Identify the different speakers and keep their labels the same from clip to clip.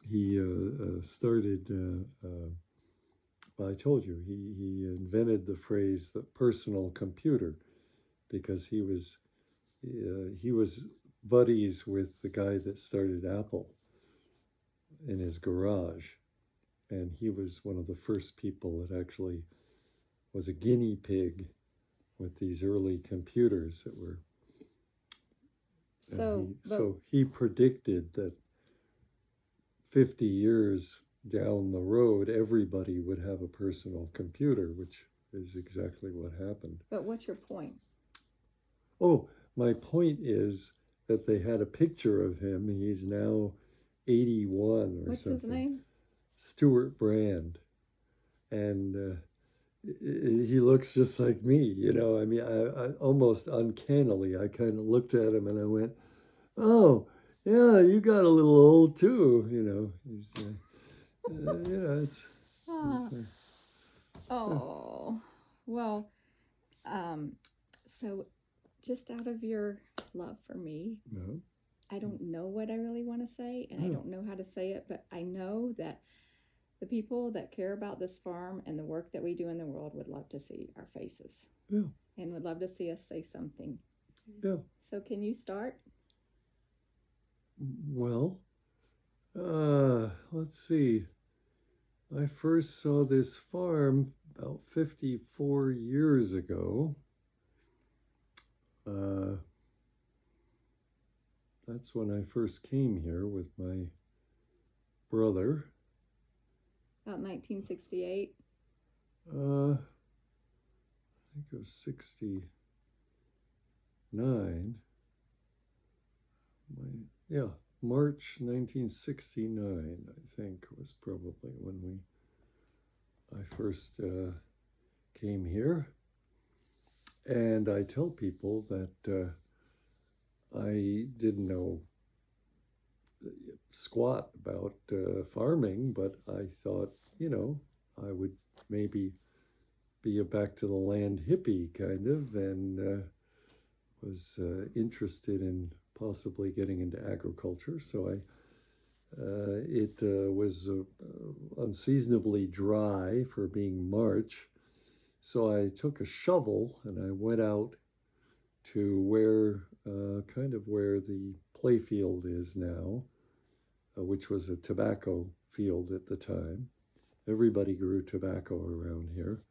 Speaker 1: he started. Well, I told you he invented the phrase "the personal computer" because he was buddies with the guy that started Apple in his garage, and he was one of the first people that actually was a guinea pig with these early computers that were. So he predicted that 50 years down the road, everybody would have a personal computer, which is exactly what happened.
Speaker 2: But what's your point?
Speaker 1: Oh, my point is that they had a picture of him. He's now 81 or
Speaker 2: What's
Speaker 1: something.
Speaker 2: What's his name?
Speaker 1: Stuart Brand. And he looks just like me, you know. I mean, I almost uncannily, I kind of looked at him and I went, "Oh, yeah, you got a little old too," you know. He's, yeah,
Speaker 2: oh, well, so just out of your love for me,
Speaker 1: no.
Speaker 2: I don't know what I really want to say, and I don't know how to say it, but I know that the people that care about this farm and the work that we do in the world would love to see our faces.
Speaker 1: Yeah.
Speaker 2: And would love to see us say something.
Speaker 1: Yeah.
Speaker 2: So can you start?
Speaker 1: Well, let's see. I first saw this farm about 54 years ago. That's when I first came here with my brother.
Speaker 2: About 1968?
Speaker 1: I think it was 69. March 1969, I think, was probably when I first came here. And I tell people that I didn't know squat about farming, but I thought, you know, I would maybe be a back to the land hippie kind of, and was interested in possibly getting into agriculture. So it was unseasonably dry for being March. So I took a shovel and I went out to where, kind of where the playfield is now, which was a tobacco field at the time. Everybody grew tobacco around here,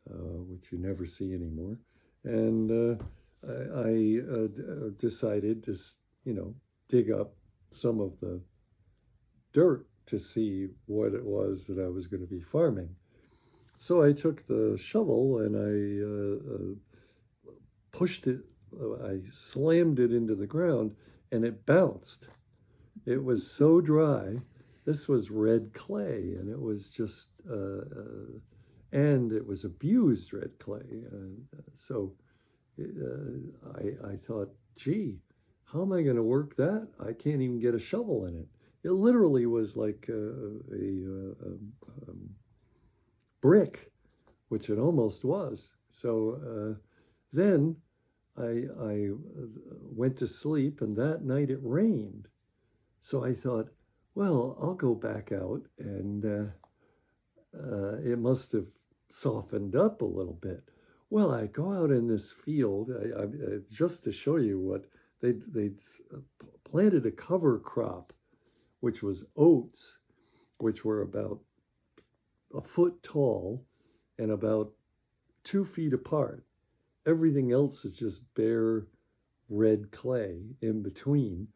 Speaker 1: which you never see anymore. And I decided to, you know, dig up some of the dirt to see what it was that I was going to be farming. So I took the shovel and I pushed it, I slammed it into the ground, and it bounced. It was so dry. This was red clay, and it was just, and it was abused red clay. So I thought, gee, how am I going to work that? I can't even get a shovel in it. It literally was like a brick, which it almost was. So then I went to sleep, and that night it rained. So I thought, well, I'll go back out, and it must have softened up a little bit. Well, I go out in this field just to show you what they planted a cover crop, which was oats, which were about a foot tall and about 2 feet apart. Everything else is just bare red clay in between.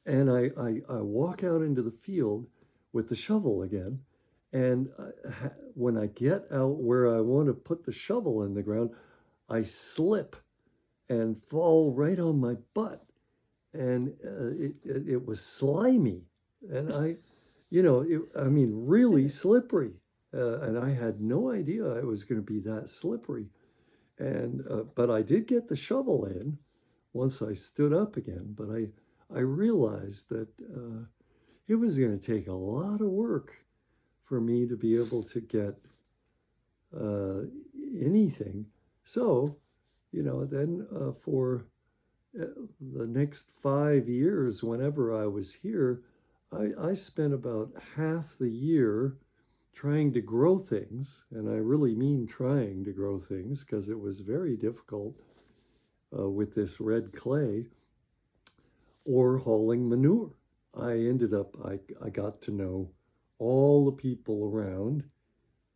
Speaker 1: And I walk out into the field with the shovel again. And when I get out where I want to put the shovel in the ground, I slip and fall right on my butt. And it was slimy. And really slippery. And I had no idea it was going to be that slippery. And but I did get the shovel in once I stood up again. But I realized that it was going to take a lot of work for me to be able to get anything. So, then for the next 5 years, whenever I was here, I spent about half the year trying to grow things, and I really mean trying to grow things because it was very difficult with this red clay, or hauling manure. I got to know all the people around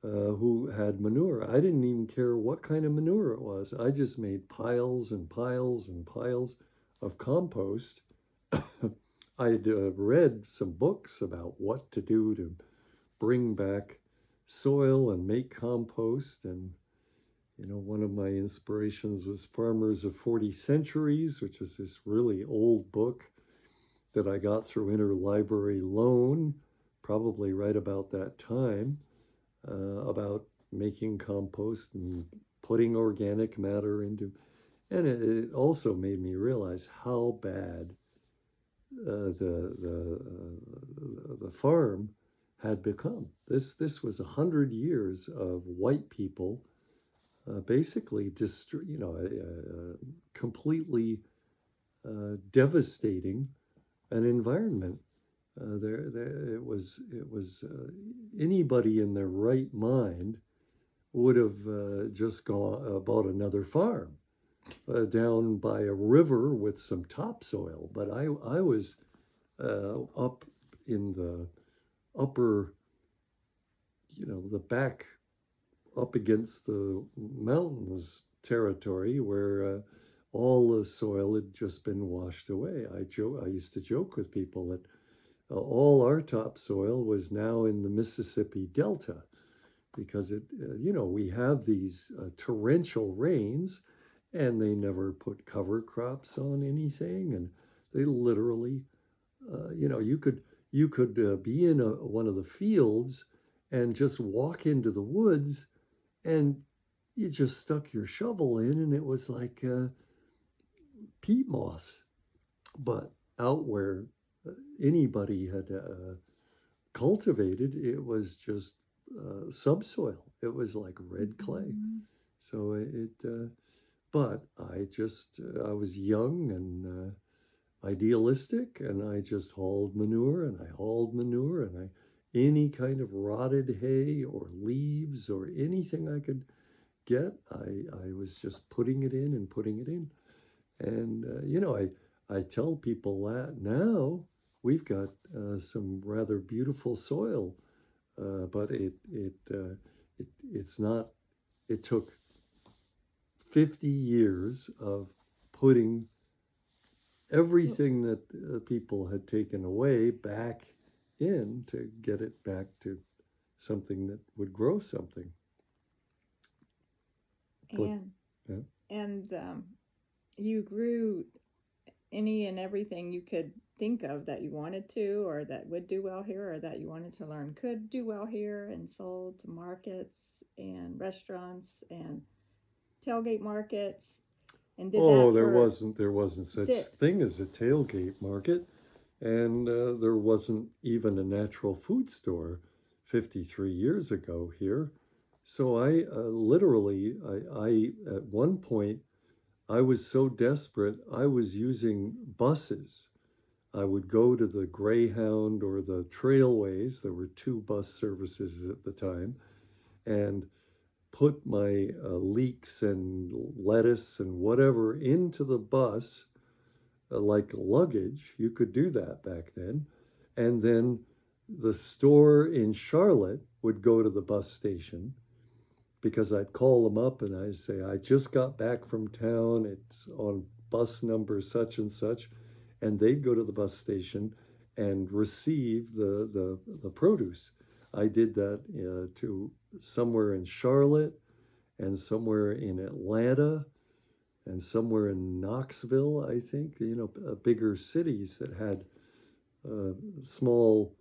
Speaker 1: who had manure. I didn't even care what kind of manure it was. I just made piles and piles and piles of compost. I'd read some books about what to do to bring back soil and make compost. And, one of my inspirations was Farmers of 40 Centuries, which was this really old book that I got through interlibrary loan, probably right about that time, about making compost and putting organic matter into. And it also made me realize how bad the farm had become. This was 100 years of white people basically completely devastating an environment. It was anybody in their right mind would have just gone bought another farm down by a river with some topsoil. But I was up in the upper, the back, up against the mountains territory where all the soil had just been washed away. I used to joke with people that all our topsoil was now in the Mississippi Delta because we have these torrential rains, and they never put cover crops on anything, and they literally, you could be in one of the fields and just walk into the woods, and you just stuck your shovel in, and it was like peat moss. But out where anybody had cultivated, it was just subsoil. It was like red clay.
Speaker 2: Mm-hmm.
Speaker 1: So but I was young and idealistic, and I just hauled manure, and I hauled manure, and any kind of rotted hay or leaves or anything I could get, I was just putting it in and putting it in. And, I tell people that now we've got some rather beautiful soil, but it's not, it took 50 years of putting everything that people had taken away back in to get it back to something that would grow something. But,
Speaker 2: And
Speaker 1: yeah.
Speaker 2: and you grew any and everything you could think of that you wanted to, or that would do well here, or that you wanted to learn could do well here, and sold to markets and restaurants and tailgate markets, and did
Speaker 1: Oh,
Speaker 2: that
Speaker 1: there wasn't such
Speaker 2: did,
Speaker 1: thing as a tailgate market, and there wasn't even a natural food store 53 years ago here. So I literally, I at one point, I was so desperate, I was using buses. I would go to the Greyhound or the Trailways. There were two bus services at the time, and put my leeks and lettuce and whatever into the bus like luggage. You could do that back then. And then the store in Charlotte would go to the bus station, because I'd call them up and I'd say, I just got back from town. It's on bus number such and such. And they'd go to the bus station and receive the produce. I did that to somewhere in Charlotte, and somewhere in Atlanta, and somewhere in Knoxville, I think, bigger cities that had small,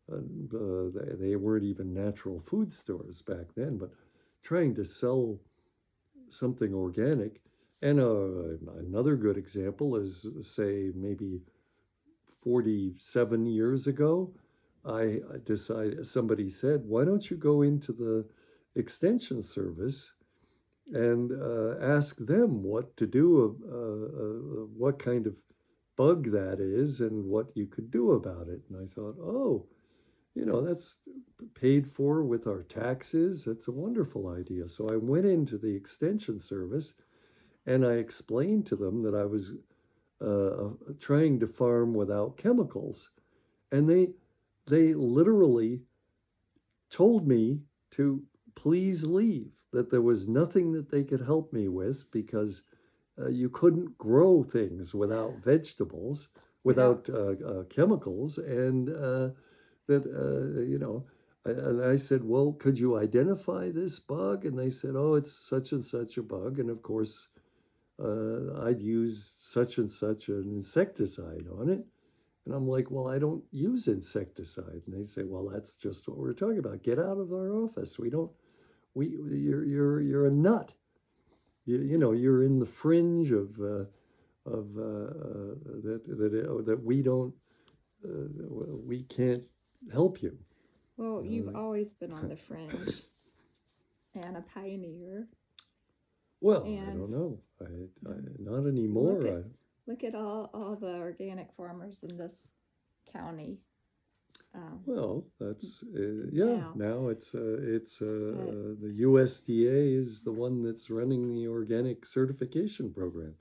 Speaker 1: they weren't even natural food stores back then, but trying to sell something organic. And another good example is, say, maybe 47 years ago, I decided, somebody said, why don't you go into the extension service and ask them what to do, what kind of bug that is and what you could do about it. And I thought, oh, that's paid for with our taxes. That's a wonderful idea. So I went into the extension service and I explained to them that I was trying to farm without chemicals. And they literally told me to please leave, that there was nothing that they could help me with because you couldn't grow things without vegetables,
Speaker 2: Without
Speaker 1: without chemicals, and that and I said, well, could you identify this bug? And they said, oh, it's such and such a bug, and of course I'd use such and such an insecticide on it. And I'm like, well, I don't use insecticide. And they say, well, that's just what we're talking about. Get out of our office. We don't. You're a nut. You're in the fringe that we don't we can't help you.
Speaker 2: Well, you've
Speaker 1: Like,
Speaker 2: always been on the fringe and a pioneer.
Speaker 1: well, I
Speaker 2: And
Speaker 1: don't know. Not
Speaker 2: look
Speaker 1: anymore.
Speaker 2: at look at all the organic farmers in this county.
Speaker 1: Well, that's yeah.
Speaker 2: Now,
Speaker 1: Now it's
Speaker 2: but
Speaker 1: the USDA is the one that's running the organic certification program.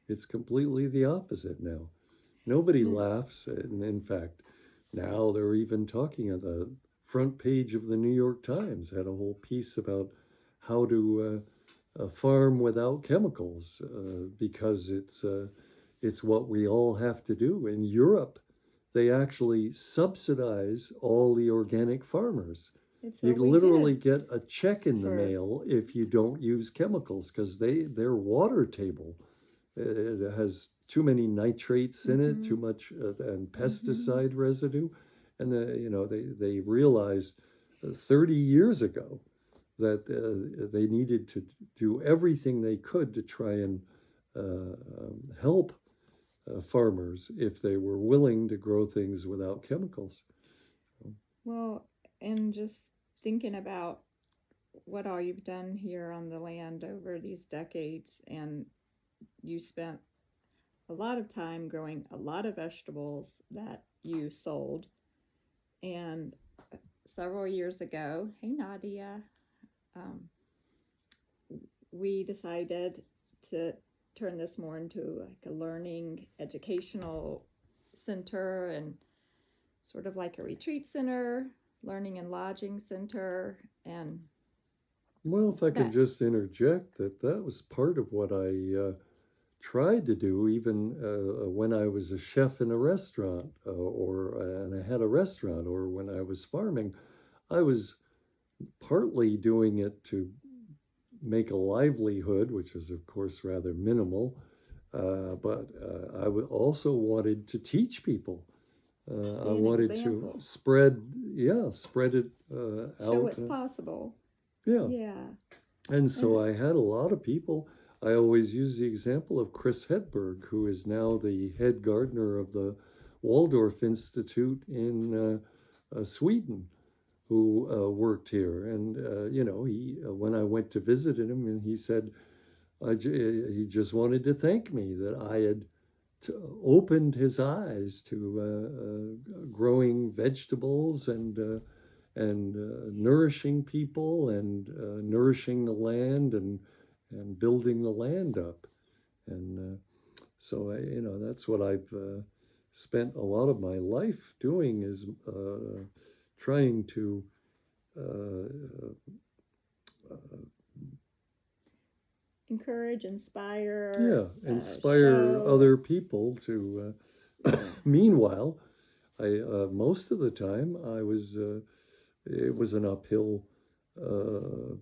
Speaker 1: It's completely the opposite now. Nobody
Speaker 2: the,
Speaker 1: laughs, and in fact, now they're even talking on the front page of the New York Times had a whole piece about how to farm without chemicals because it's what we all have to do. In Europe, they actually subsidize all the organic farmers.
Speaker 2: it's
Speaker 1: You
Speaker 2: what we
Speaker 1: literally
Speaker 2: did
Speaker 1: get a check in the
Speaker 2: for.
Speaker 1: mail if you don't use chemicals because their water table has too many nitrates in it,
Speaker 2: Mm-hmm,
Speaker 1: too much and
Speaker 2: mm-hmm.
Speaker 1: pesticide residue, and they realized 30 years ago that they needed to do everything they could to try and help farmers if they were willing to grow things without chemicals.
Speaker 2: Well, and just thinking about what all you've done here on the land over these decades, and you spent a lot of time growing a lot of vegetables that you sold. And several years ago, hey Nadia, um, we decided to turn this more into like a learning educational center and sort of like a retreat center, learning and lodging center, and
Speaker 1: Well, if I could
Speaker 2: that
Speaker 1: just interject that was part of what I tried to do even when I was a chef in a restaurant or and I had a restaurant or when I was farming. I was partly doing it to make a livelihood, which is of course rather minimal, but I also wanted to teach people. I
Speaker 2: be an
Speaker 1: wanted to
Speaker 2: example,
Speaker 1: spread it
Speaker 2: show
Speaker 1: out.
Speaker 2: it's possible.
Speaker 1: Yeah.
Speaker 2: Yeah.
Speaker 1: And so
Speaker 2: And
Speaker 1: I had a lot of people. I always use the example of Chris Hedberg, who is now the head gardener of the Waldorf Institute in Sweden, who worked here. And, he when I went to visit him, and he said, he just wanted to thank me that I had opened his eyes to growing vegetables and nourishing people and nourishing the land and building the land up. And so that's what I've spent a lot of my life doing is trying to uh,
Speaker 2: encourage, inspire,
Speaker 1: yeah, inspire
Speaker 2: show.
Speaker 1: other people to. Meanwhile, I most of the time it was an uphill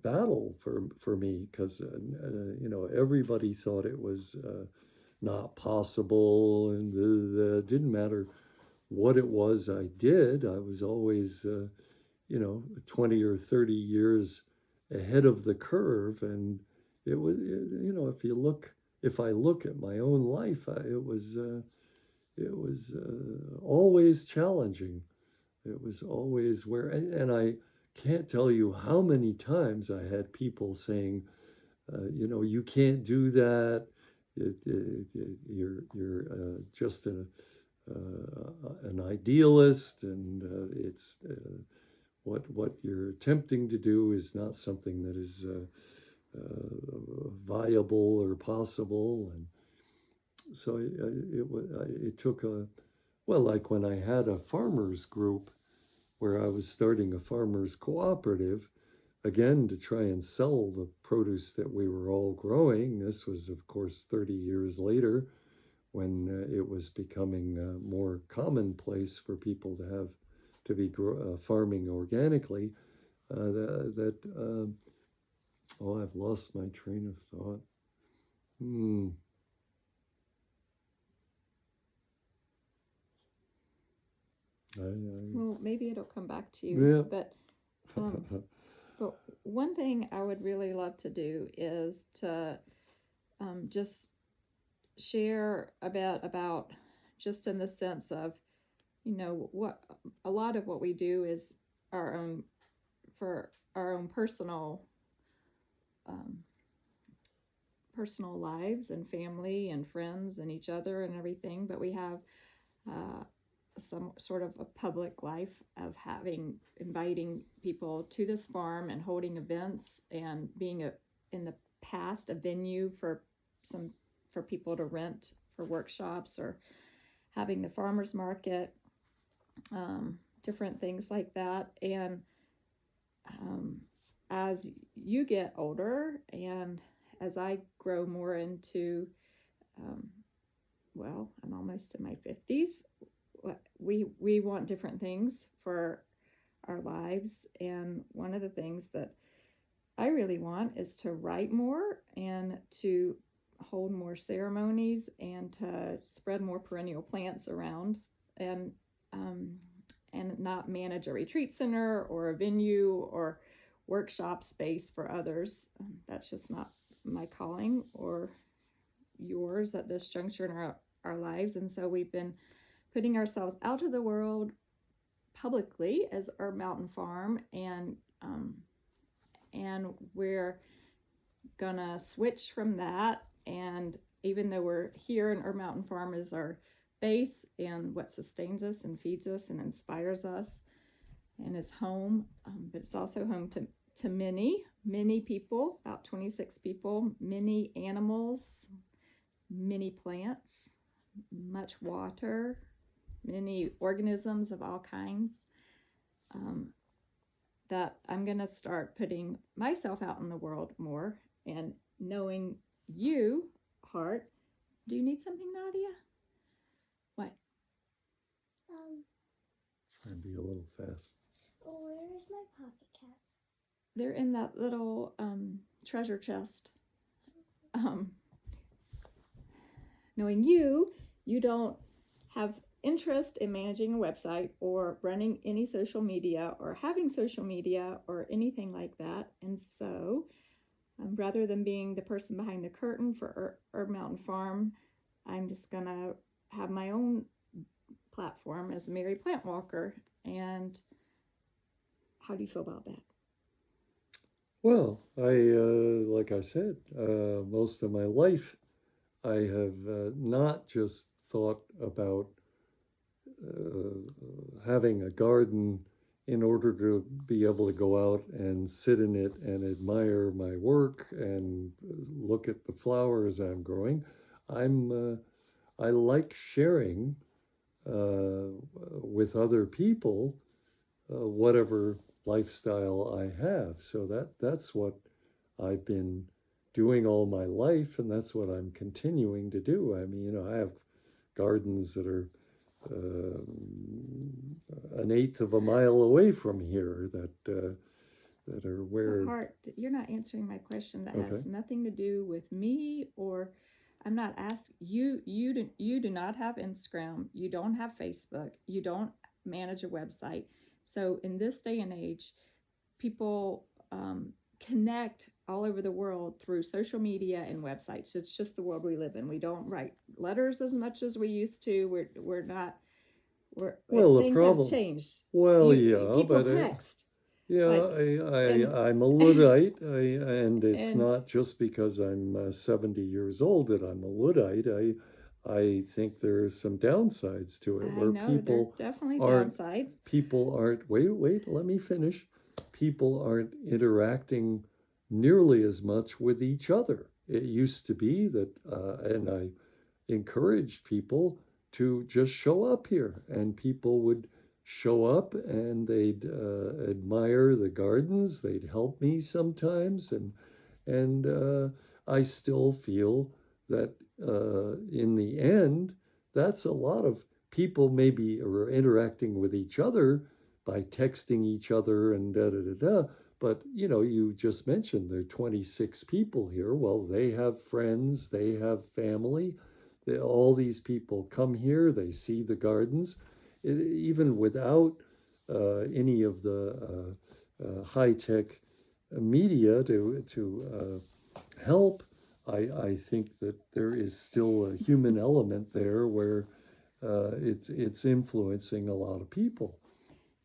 Speaker 1: battle for me because everybody thought it was not possible, and didn't matter what it was I did. I was always 20 or 30 years ahead of the curve, and if I look at my own life, it was always challenging. It was always and I can't tell you how many times I had people saying, you can't do that. you're just an idealist, and it's what you're attempting to do is not something that is viable or possible. And so it took a, well, like when I had a farmers group where I was starting a farmers cooperative, again, to try and sell the produce that we were all growing. This was, of course, 30 years later, when it was becoming more commonplace for people to be farming organically. Oh, I've lost my train of thought. Hmm.
Speaker 2: Well, maybe it'll come back to you.
Speaker 1: Yeah.
Speaker 2: But one thing I would really love to do is to just share a bit about, just in the sense of, what a lot of what we do is our own, for our own personal lives and family and friends and each other and everything, but we have some sort of a public life of inviting people to this farm and holding events and being in the past a venue for people to rent for workshops, or having the farmers market, different things like that. And as you get older, and as I grow more into, I'm almost in my 50s, we want different things for our lives. And one of the things that I really want is to write more, and to hold more ceremonies, and to spread more perennial plants around, and not manage a retreat center or a venue or workshop space for others. That's just not my calling or yours at this juncture in our lives. And so we've been putting ourselves out to the world publicly as Herb Mountain Farm, and we're gonna switch from that. And even though we're here, and Herb Mountain Farm is our base and what sustains us and feeds us and inspires us, and is home, but it's also home to many people, about 26 people, many animals, many plants, much water, many organisms of all kinds, that I'm going to start putting myself out in the world more. And knowing you, Hart, do you need something, Nadia? What?
Speaker 1: Try and be a little fast.
Speaker 3: Where's my pocket cats?
Speaker 2: They're in that little treasure chest. Knowing you don't have interest in managing a website or running any social media or having social media or anything like that. And so rather than being the person behind the curtain for Herb Mountain Farm, I'm just going to have my own platform as Mary Plant Walker. And how do you feel about that?
Speaker 1: Well, like I said, most of my life, I have not just thought about having a garden in order to be able to go out and sit in it and admire my work and look at the flowers I'm growing. I like sharing with other people whatever lifestyle I have. So that's what I've been doing all my life, and that's what I'm continuing to do. I mean, I have gardens that are an eighth of a mile away from here that are where.
Speaker 2: Hart, you're not answering my question. That
Speaker 1: Okay.
Speaker 2: has nothing to do with me, or I'm not asking you. You do not have Instagram. You don't have Facebook. You don't manage a website. So in this day and age, people connect all over the world through social media and websites. It's just the world we live in. We don't write letters as much as we used to. We're not.
Speaker 1: Well, the
Speaker 2: things
Speaker 1: problem.
Speaker 2: have changed.
Speaker 1: Well,
Speaker 2: People
Speaker 1: but
Speaker 2: text.
Speaker 1: Yeah,
Speaker 2: Like, and
Speaker 1: I'm a Luddite, and it's
Speaker 2: and
Speaker 1: not just because I'm 70 years old that I'm a Luddite. I think there are some downsides to it
Speaker 2: I
Speaker 1: where
Speaker 2: know there are definitely
Speaker 1: aren't,
Speaker 2: downsides.
Speaker 1: wait, let me finish. People aren't interacting nearly as much with each other. It used to be that, and I encouraged people to just show up here, and people would show up and they'd admire the gardens. They'd help me sometimes, and I still feel that in the end, that's a lot of people maybe are interacting with each other by texting each other and da da da da. But you just mentioned there are 26 people here. Well, they have friends, they have family. All these people come here, they see the gardens. Even without any of the high tech media to help, I think that there is still a human element there where it's influencing a lot of people.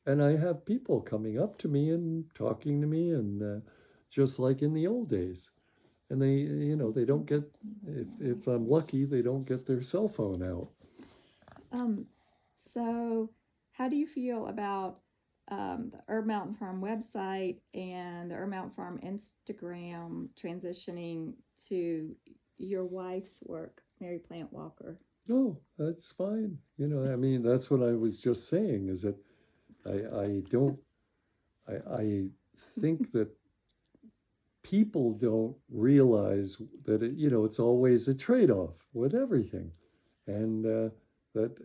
Speaker 1: And I have people coming up to me and talking to me, and just like in the old days. And they don't get, if I'm lucky, they don't get their cell phone out.
Speaker 2: um, so how do you feel about the Herb Mountain Farm website and the Herb Mountain Farm Instagram transitioning to your wife's work, Mary Plant Walker?
Speaker 1: No, that's fine. I mean, that's what I was just saying is that I don't, I think that people don't realize that it's always a trade-off with everything, and that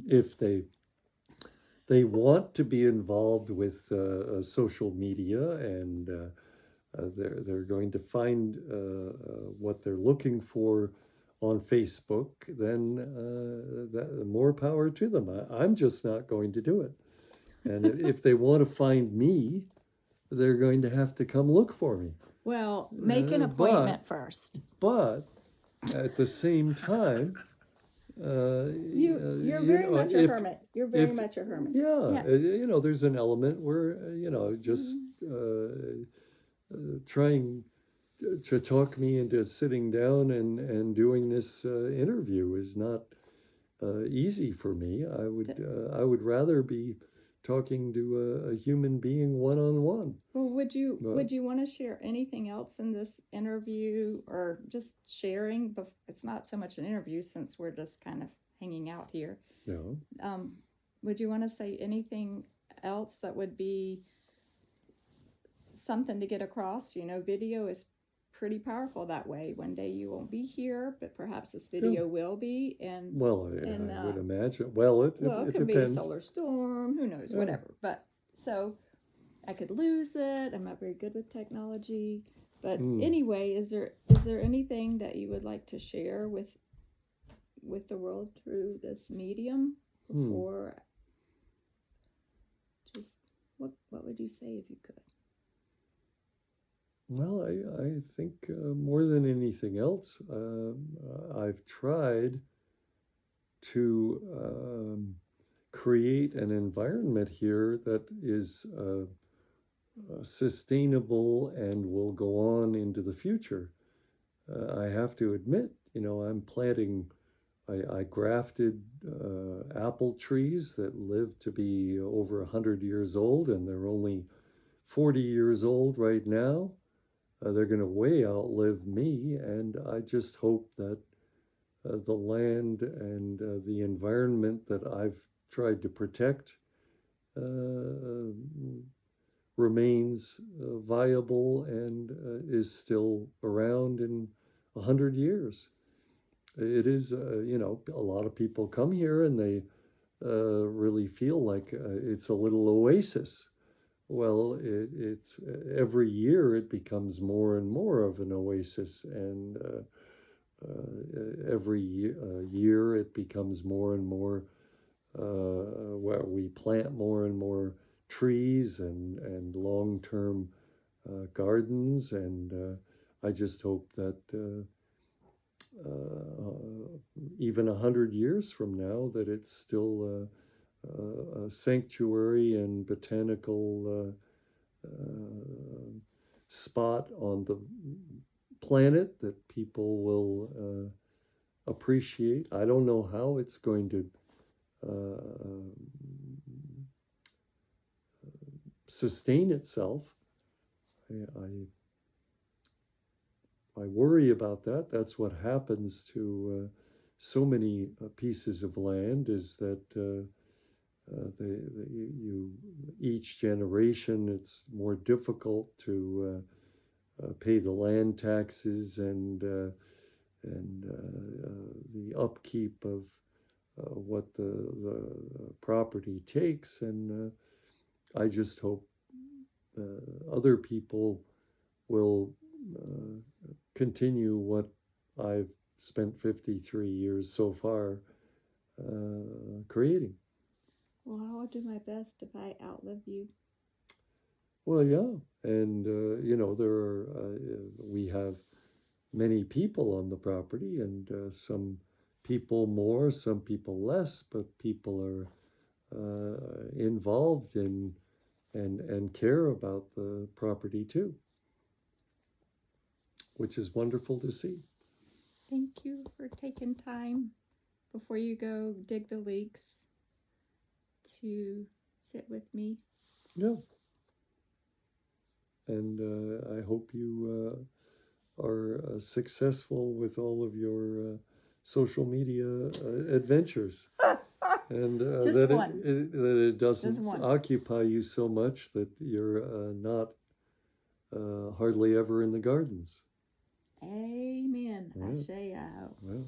Speaker 1: if they want to be involved with social media, and they're going to find what they're looking for on Facebook, then more power to them. I'm just not going to do it. And if they want to find me, they're going to have to come look for me.
Speaker 2: Well, make an
Speaker 1: But
Speaker 2: appointment first.
Speaker 1: but at the same time,
Speaker 2: You're very much a hermit. You're very
Speaker 1: if
Speaker 2: much a hermit.
Speaker 1: yeah,
Speaker 2: Yeah.
Speaker 1: there's an element where just trying to talk me into sitting down and doing this interview is not easy for me. I would rather be talking to a human being one on one.
Speaker 2: Well, would you want to share anything else in this interview, or just sharing? It's not so much an interview since we're just kind of hanging out here.
Speaker 1: You
Speaker 2: Would you want to say anything else that would be something to get across? Video is pretty powerful that way. One day you won't be here, but perhaps this video will be. And
Speaker 1: Well, I would imagine. Well, it
Speaker 2: could be a
Speaker 1: depends.
Speaker 2: solar storm. Who knows?
Speaker 1: Yeah.
Speaker 2: Whatever. But so I could lose it. I'm not very good with technology. But anyway, is there anything that you would like to share with the world through this medium? Or just what would you say if you could?
Speaker 1: Well, I think more than anything else, I've tried to create an environment here that is sustainable and will go on into the future. I have to admit, I'm planting, I grafted apple trees that live to be over 100 years old, and they're only 40 years old right now. They're going to way outlive me, and I just hope that the land and the environment that I've tried to protect remains viable and is still around in 100 years. It is, a lot of people come here and they really feel like it's a little oasis. Well, it's every year it becomes more and more of an oasis, and every year it becomes more and more where we plant more and more trees and long-term gardens, and I just hope that even 100 years from now that it's still a sanctuary and botanical spot on the planet that people will appreciate. I don't know how it's going to sustain itself. I worry about that. That's what happens to so many pieces of land, is that each generation it's more difficult to pay the land taxes and the upkeep of what the property takes. And I just hope other people will continue what I've spent 53 years so far creating.
Speaker 2: Well, I will do my best if I outlive you.
Speaker 1: Well, yeah, and we have many people on the property, and some people more, some people less, but people are involved in and care about the property too, which is wonderful to see.
Speaker 2: Thank you for taking time before you go dig the leeks to sit with me.
Speaker 1: Yeah. And I hope you are successful with all of your social media adventures. And
Speaker 2: Just one.
Speaker 1: That it doesn't
Speaker 2: Just one.
Speaker 1: occupy you so much that you're not hardly ever in the gardens.
Speaker 2: Amen.
Speaker 1: Right.
Speaker 2: Ashe.
Speaker 1: Well.